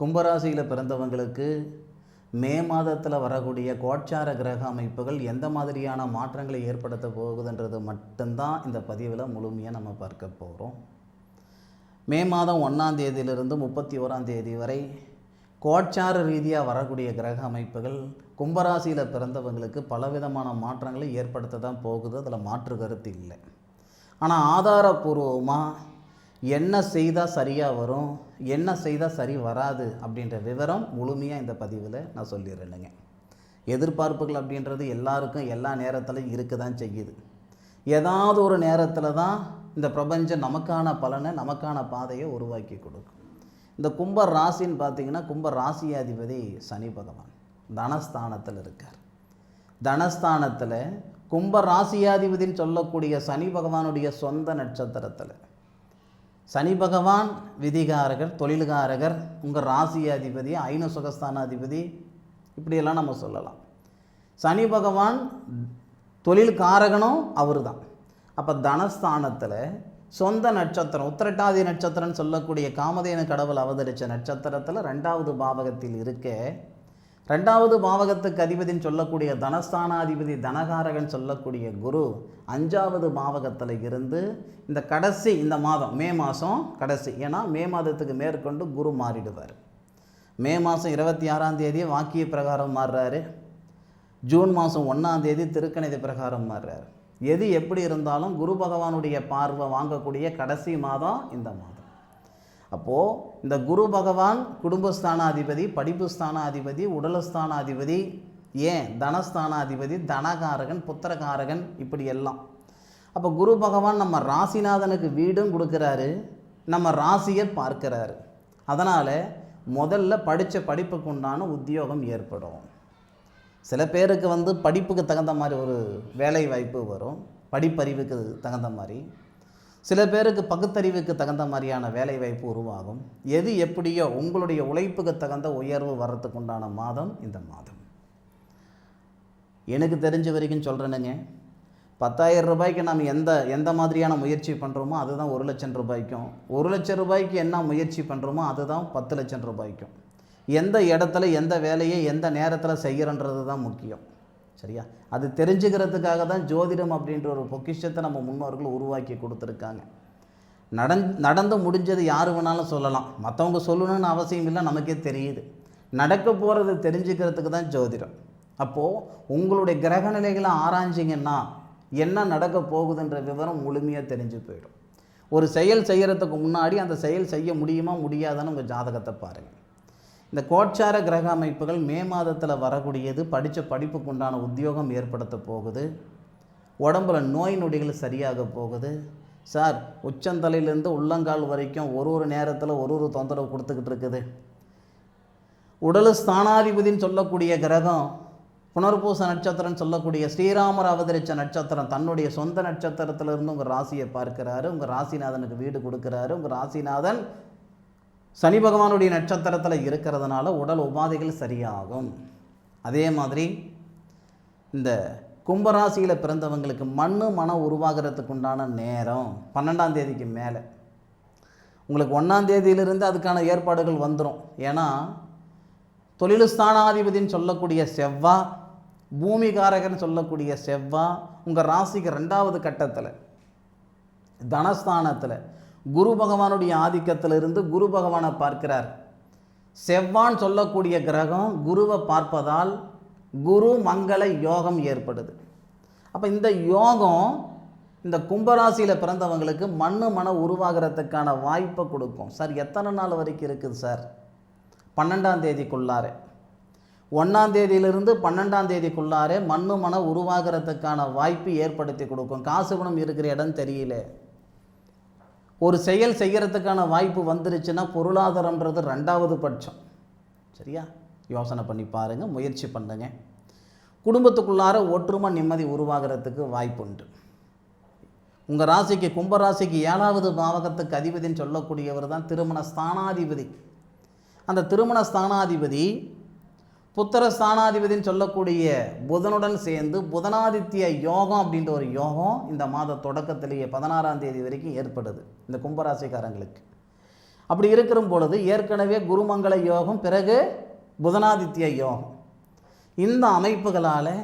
கும்பராசியில் பிறந்தவங்களுக்கு மே மாதத்தில் வரக்கூடிய கோட்சார கிரக அமைப்புகள் எந்த மாதிரியான மாற்றங்களை ஏற்படுத்த போகுதுன்றது மட்டும்தான் இந்த பதிவில் முழுமையாக நம்ம பார்க்க போகிறோம். மே மாதம் 1ஆம் தேதியிலிருந்து 31ஆம் தேதி வரை கோட்சார ரீதியாக வரக்கூடிய கிரக அமைப்புகள் கும்பராசியில் பிறந்தவங்களுக்கு பலவிதமான மாற்றங்களை ஏற்படுத்த தான் போகுது. அதில் மாற்று கருத்து இல்லை. ஆனால் ஆதாரபூர்வமாக என்ன செய்தால் சரியாக வரும், என்ன செய்தால் சரி வராது அப்படின்ற விவரம் முழுமையாக இந்த பதிவில் நான் சொல்லிடுறேனுங்க. எதிர்பார்ப்புகள் அப்படின்றது எல்லாருக்கும் எல்லா நேரத்திலையும் இருக்க தான் செய்யுது. ஏதாவது ஒரு நேரத்தில் தான் இந்த பிரபஞ்சம் நமக்கான பலனை, நமக்கான பாதையை உருவாக்கி கொடுக்கும். இந்த கும்ப ராசின்னு பார்த்திங்கன்னா, கும்ப ராசியாதிபதி சனி பகவான் தனஸ்தானத்தில் இருக்கார். தனஸ்தானத்தில் கும்ப ராசியாதிபதின்னு சொல்லக்கூடிய சனி பகவானுடைய சொந்த நட்சத்திரத்தில் சனி பகவான் விதிகாரகர், தொழில்காரகர், உங்கள் ராசியாதிபதி, ஐன சுகஸ்தானாதிபதி, இப்படியெல்லாம் நம்ம சொல்லலாம். சனி பகவான் தொழில்காரகனும் அவர் தான். அப்போ தனஸ்தானத்தில் சொந்த நட்சத்திரம் உத்திரட்டாதி நட்சத்திரம்னு சொல்லக்கூடிய காமதேனு கடவுள் அவதரித்த நட்சத்திரத்தில் 2வது பாவகத்தில் இருக்க, 2வது பாவகத்துக்கு அதிபதினு சொல்லக்கூடிய தனஸ்தானாதிபதி தனகாரகன் சொல்லக்கூடிய குரு 5வது பாவகத்தில் இருந்து இந்த கடைசி இந்த மாதம் மே மாதம் கடைசி, ஏன்னா மே மாதத்துக்கு மேற்கொண்டு குரு மாறிடுவார். மே மாதம் 26ஆம் தேதி வாக்கிய பிரகாரம் மாறுறாரு. ஜூன் மாதம் 1ஆம் தேதி திருக்கணித பிரகாரம் மாறுறாரு. எது எப்படி இருந்தாலும் குரு பகவானுடைய பார்வை வாங்கக்கூடிய கடைசி மாதம் இந்த மாதம். அப்போது இந்த குரு பகவான் குடும்பஸ்தானாதிபதி, படிப்பு ஸ்தானாதிபதி, உடலஸ்தானாதிபதி, ஏன் தனஸ்தானாதிபதி, தனகாரகன், புத்திரகாரகன், இப்படி எல்லாம். அப்போ குரு பகவான் நம்ம ராசிநாதனுக்கு வீடும் கொடுக்குறாரு, நம்ம ராசியை பார்க்குறாரு. அதனால் முதல்ல படித்த படிப்புக்கு உண்டான உத்தியோகம் ஏற்படும். சில பேருக்கு படிப்புக்கு தகுந்த மாதிரி ஒரு வேலை வாய்ப்பு வரும், படிப்பறிவுக்கு தகுந்த மாதிரி. சில பேருக்கு பகுத்தறிவுக்கு தகுந்த மாதிரியான வேலை வாய்ப்பு உருவாகும். எது எப்படியோ உங்களுடைய உழைப்புக்கு தகுந்த உயர்வு வர்றதுக்கு உண்டான மாதம் இந்த மாதம். எனக்கு தெரிஞ்ச வரைக்கும் சொல்கிறேனுங்க, 10,000 ரூபாய்க்கு நம்ம எந்த மாதிரியான முயற்சி பண்ணுறோமோ அதுதான் 1 லட்சம் ரூபாய்க்கும், 1 லட்சம் ரூபாய்க்கு என்ன முயற்சி பண்ணுறோமோ அதுதான் 10 லட்சம் ரூபாய்க்கும். எந்த இடத்துல எந்த வேலையை எந்த நேரத்தில் செய்கிறன்றது தான் முக்கியம். சரியா? அது தெரிஞ்சுக்கிறதுக்காக தான் ஜோதிடம் அப்படின்ற ஒரு பொக்கிஷத்தை நம்ம முன்னோர்கள் உருவாக்கி கொடுத்துருக்காங்க. நடந்து முடிஞ்சது யார் வேணாலும் சொல்லலாம், மற்றவங்க சொல்லணும்னு அவசியம் இல்லை, நமக்கே தெரியுது. நடக்க போகிறது தெரிஞ்சுக்கிறதுக்கு தான் ஜோதிடம். அப்போது உங்களுடைய கிரக நிலைகளை ஆராய்ஞ்சிங்கன்னா என்ன நடக்க போகுதுன்ற விவரம் முழுமையாக தெரிஞ்சு போயிடும். ஒரு செயல் செய்கிறதுக்கு முன்னாடி அந்த செயல் செய்ய முடியுமா முடியாதான்னு உங்கள் ஜாதகத்தை பாருங்கள். இந்த கோட்சார கிரக அமைப்புகள் மே மாதத்தில் வரக்கூடியது படித்த படிப்புக்கு உண்டான உத்தியோகம் ஏற்படுத்த போகுது. உடம்புல நோய் நொடிகள் சரியாக போகுது. சார், உச்சந்தலையிலேருந்து உள்ளங்கால் வரைக்கும் ஒரு நேரத்தில் ஒரு தொந்தரவு கொடுத்துக்கிட்டு இருக்குது. உடல் ஸ்தானாதிபதினு சொல்லக்கூடிய கிரகம் புனர்பூச நட்சத்திரம்னு சொல்லக்கூடிய ஸ்ரீராமர் அவதரித்த நட்சத்திரம் தன்னுடைய சொந்த நட்சத்திரத்திலிருந்து உங்கள் ராசியை பார்க்கிறாரு. உங்கள் ராசிநாதனுக்கு வீடு கொடுக்குறாரு. உங்கள் ராசிநாதன் சனி பகவானுடைய நட்சத்திரத்தில் இருக்கிறதுனால உடல் உபாதைகள் சரியாகும். அதே மாதிரி இந்த கும்பராசியில் பிறந்தவங்களுக்கு மனம் உருவாகிறதுக்கு உண்டான நேரம் 12ஆம் தேதிக்கு மேலே. உங்களுக்கு 1ஆம் தேதியிலிருந்து அதுக்கான ஏற்பாடுகள் வந்துடும். ஏன்னா தொழில் ஸ்தானாதிபதினு சொல்லக்கூடிய செவ்வாய், பூமிகாரகன் சொல்லக்கூடிய செவ்வாய் உங்கள் ராசிக்கு 2வது கட்டத்தில் தனஸ்தானத்தில் குரு பகவானுடைய ஆதிக்கத்திலிருந்து குரு பகவானை பார்க்கிறார். செவ்வான் சொல்லக்கூடிய கிரகம் குருவை பார்ப்பதால் குரு மங்கள யோகம் ஏற்படுது. அப்போ இந்த யோகம் இந்த கும்பராசியில் பிறந்தவங்களுக்கு மன உருவாகிறதுக்கான வாய்ப்பை கொடுக்கும். சார், எத்தனை நாள் வரைக்கும் இருக்குது சார்? 12ஆம் தேதிக்குள்ளார, 1ஆம் தேதியிலிருந்து 12ஆம் தேதிக்குள்ளார மன உருவாகிறதுக்கான வாய்ப்பு ஏற்படுத்தி கொடுக்கும். காசு குணம் இருக்கிற இடம் தெரியல, ஒரு செயல் செய்கிறதுக்கான வாய்ப்பு வந்துருச்சுன்னா பொருளாதாரம்ன்றது 2வது பட்சம். சரியா? யோசனை பண்ணி பாருங்கள், முயற்சி பண்ணுங்க. குடும்பத்துக்குள்ளார ஒற்றுமை நிம்மதி உருவாகிறதுக்கு வாய்ப்பு உண்டு. உங்கள் ராசிக்கு கும்பராசிக்கு 7வது பாவகத்துக்கு அதிபதினு சொல்லக்கூடியவர் தான் திருமண ஸ்தானாதிபதி. அந்த திருமண ஸ்தானாதிபதி புத்திர ஸ்தானாதிபதினு சொல்லக்கூடிய புதனுடன் சேர்ந்து புதனாதித்ய யோகம் அப்படின்ற ஒரு யோகம் இந்த மாத தொடக்கத்திலேயே 16ஆம் தேதி வரைக்கும் ஏற்படுது இந்த கும்பராசிக்காரங்களுக்கு. அப்படி இருக்கிற பொழுது ஏற்கனவே குருமங்கள யோகம், பிறகு புதனாதித்ய யோகம், இந்த அமைப்புகளால்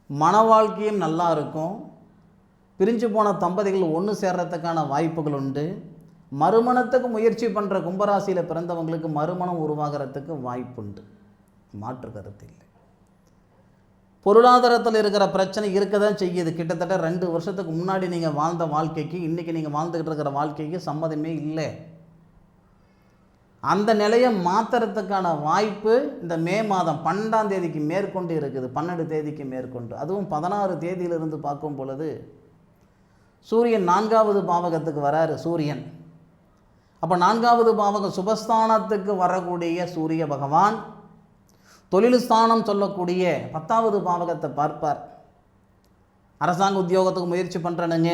மன வாழ்க்கையும் நல்லா இருக்கும். பிரிஞ்சு போன தம்பதிகள் ஒன்று சேர்றதுக்கான வாய்ப்புகள் உண்டு. மறுமணத்துக்கு முயற்சி பண்ணுற கும்பராசியில் பிறந்தவங்களுக்கு மறுமணம் உருவாகிறதுக்கு வாய்ப்புண்டு, மாற்று கருத்து இல்லை. பொருளாதாரத்தில் இருக்கிற பிரச்சனை இருக்க தான் செய்யுது. கிட்டத்தட்ட 2 வருஷத்துக்கு முன்னாடி நீங்கள் வாழ்ந்த வாழ்க்கைக்கு இன்றைக்கி நீங்கள் வாழ்ந்துக்கிட்டு இருக்கிற வாழ்க்கைக்கு சம்மதமே இல்லை. அந்த நிலையை மாற்றுறதுக்கான வாய்ப்பு இந்த மே மாதம் 12ஆம் தேதிக்கு மேற்கொண்டு இருக்குது, 12 தேதிக்கு மேற்கொண்டு. அதுவும் 16 தேதியிலிருந்து பார்க்கும் பொழுது சூரியன் 4வது பாவகத்துக்கு வராரு. சூரியன் அப்போ 4வது பாவகம் சுபஸ்தானத்துக்கு வரக்கூடிய சூரிய பகவான் தொழில் ஸ்தானம் சொல்லக்கூடிய 10வது பாவகத்தை பார்ப்பார். அரசாங்க உத்தியோகத்துக்கு முயற்சி பண்ணுறனுங்க,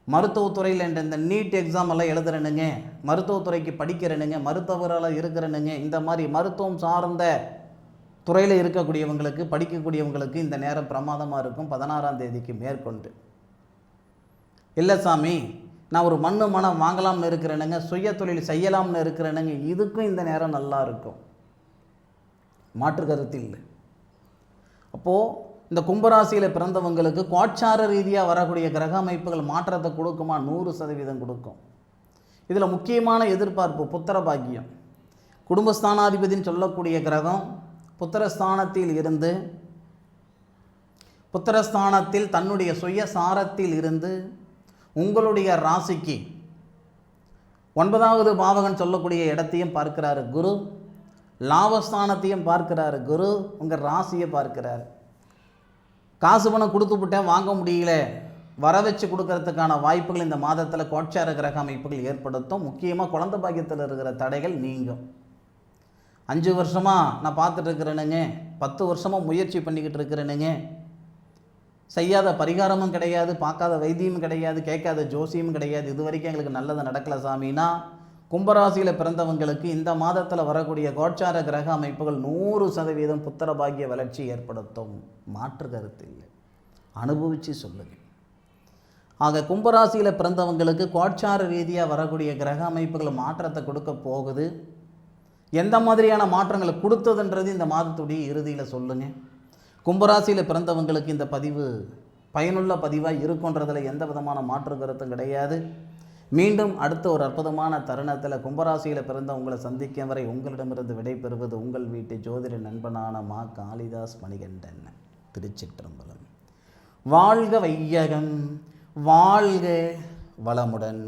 மருத்துவத்துறையில் இந்த நீட் எக்ஸாம் எல்லாம் எழுதுறனுங்க, மருத்துவத்துறைக்கு படிக்கிறனுங்க, மருத்துவரால் இருக்கிறனுங்க, இந்த மாதிரி மருத்துவம் சார்ந்த துறையில் இருக்கக்கூடியவங்களுக்கு, படிக்கக்கூடியவங்களுக்கு இந்த நேரம் பிரமாதமாக இருக்கும். 16ஆம் தேதிக்கு மேற்கொண்டு இல்லை சாமி நான் ஒரு மனம் வாங்கலாம்னு இருக்கிறேனுங்க, சுய தொழில் செய்யலாம்னு இருக்கிறேனுங்க, இதுக்கும் இந்த நேரம் நல்லா இருக்கும், மாற்று கருத்து இல்லை. அப்போது இந்த கும்பராசியில் பிறந்தவங்களுக்கு கோட்சார ரீதியாக வரக்கூடிய கிரக அமைப்புகள் மாற்றத்தை கொடுக்குமா? 100% கொடுக்கும். இதில் முக்கியமான எதிர்பார்ப்பு புத்திர பாக்கியம். குடும்பஸ்தானாதிபதினு சொல்லக்கூடிய கிரகம் புத்திரஸ்தானத்தில் இருந்து, புத்திரஸ்தானத்தில் தன்னுடைய சுயசாரத்தில் இருந்து உங்களுடைய ராசிக்கு 9வது பாவகன் சொல்லக்கூடிய இடத்தையும் பார்க்கிறாரு குரு, லாபஸ்தானத்தையும் பார்க்கிறாரு குரு, உங்கள் ராசியை பார்க்கிறார். காசு பணம் கொடுத்துவிட்டேன் வாங்க முடியல, வர வச்சு கொடுக்கறதுக்கான வாய்ப்புகள் இந்த மாதத்தில் கோட்சார கிரக அமைப்புகள் ஏற்படுத்தும். முக்கியமாக குழந்தை பாக்கியத்தில் இருக்கிற தடைகள் நீங்கும். 5 வருஷமாக நான் பார்த்துட்டு இருக்கிறேனுங்க, 10 வருஷமாக முயற்சி பண்ணிக்கிட்டு இருக்கிறேனுங்க, செய்யாத பரிகாரமும் கிடையாது, பார்க்காத வைத்தியமும் கிடையாது, கேட்காத ஜோசியமும் கிடையாது, இது வரைக்கும் எங்களுக்கு நல்லது நடக்கலை சாமின்னா, கும்பராசியில் பிறந்தவங்களுக்கு இந்த மாதத்தில் வரக்கூடிய கோட்சார கிரக அமைப்புகள் 100% புத்திர பாக்கிய வளர்ச்சி ஏற்படுத்தும், மாற்று கருத்து இல்லை. அனுபவித்து சொல்லுங்கள். ஆக கும்பராசியில் பிறந்தவங்களுக்கு கோட்சார ரீதியாக வரக்கூடிய கிரக அமைப்புகள் மாற்றத்தை கொடுக்க போகுது. எந்த மாதிரியான மாற்றங்களை கொடுத்ததுன்றது இந்த மாதத்துடைய இறுதியில் சொல்லுங்கள். கும்பராசியில் பிறந்தவங்களுக்கு இந்த பதிவு பயனுள்ள பதிவாக இருக்குன்றதில் எந்த விதமான மாற்று கருத்தும் கிடையாது. மீண்டும் அடுத்த ஒரு அற்புதமான தருணத்தில் கும்பராசியில் பிறந்த உங்களை சந்திக்கும் வரை உங்களிடமிருந்து விடைபெறுவது உங்கள் வீட்டு ஜோதிட நண்பனான மா காளிதாஸ் மணிகண்டன். திருச்சிற்றம்பலம். வாழ்க வையகம், வாழ்க வளமுடன்.